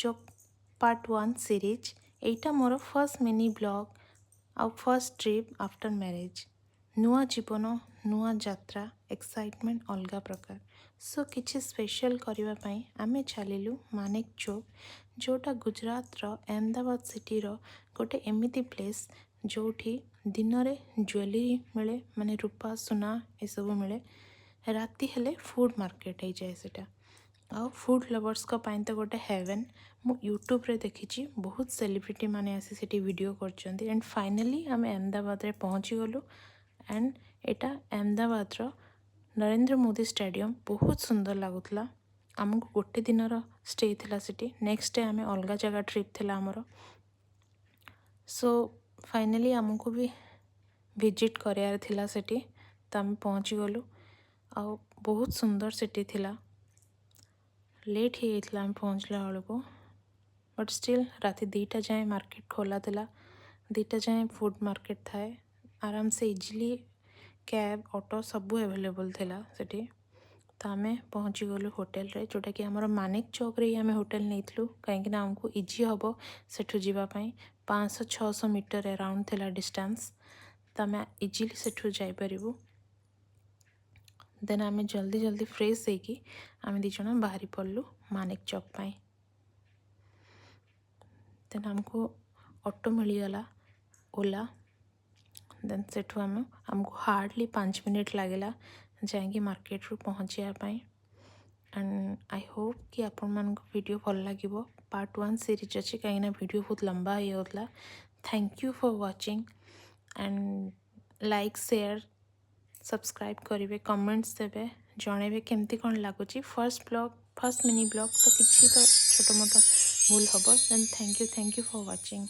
चौक part 1 series एटा more first mini blog आउ first trip after marriage नुआ जीवन नुआ यात्रा एक्साइटमेंट अलग प्रकार सो किछि स्पेशल करबा पई आमे चलिलु मानेक चौक जोटा गुजरात रो अहमदाबाद सिटी रो गोटे एमिति प्लेस जोठी दिन रे ज्वेलरी मिले माने रूपा सुना ए सब मिले राति हेले फूड मार्केट हो जाए सेटा आउ फूड लवर्स को पाइन तो गोटे हेवन मु यूट्यूब रे देखी बहुत सेलिब्रिटी माने आसी सेठी वीडियो करछंती एंड फाइनली आम अहमदाबाद रे पहुंची गलु and Etah Ahmedabad row Narendra Modi stadium बहुत सुंदर लागुतला आमको गोटे दिन स्टे थिला सेठी नेक्स्ट डे आम अलग जगह ट्रिप थिला हमरो सो फाइनली आमको भी विजिट करार थिला सेठी तो आम पहुंची गलु आ बहुत सुंदर सिटी थिला लेट ही आम पहुँचला बेलू बट स्टिल राति 2टा जाए मार्केट खोला थिला 2टा जाए फूड मार्केट थाए आराम से इजिली कैब ऑटो सबू अवेलेबल थिला सेठी तो आम पहुँची गलु होटेल रे जोटा कि आमर मानिक चौक रे आम होटेल नहीं कहीं आमको इजी हम सेठू जीवाई 500-600 मीटर अराउंड थिला डिस्टेंस तो आम इजिली सेठू जापरू देन आम जल्दी जल्दी फ्रेश होगी आम दीज बाहरी पड़लु मानिक चौक पाई देन आमको ऑटो मिलगला ओला देन सेठू आमको हार्डली 5 मिनट लगेगा जाएंगे मार्केट रू पहुँचापी एंड आई होप कि आपण मान वीडियो भल लगे पार्ट 1 सीरीज अच्छी कहीं वीडियो बहुत लंबा होगा thank you for watching and like share subscribe करेंगे कमेंट्स देवे जनइबे केमती कौन लगुच फर्स्ट मिनी ब्लॉग तो किसी तो छोट मोट भूल हम देन थैंक यू फॉर वाचिंग।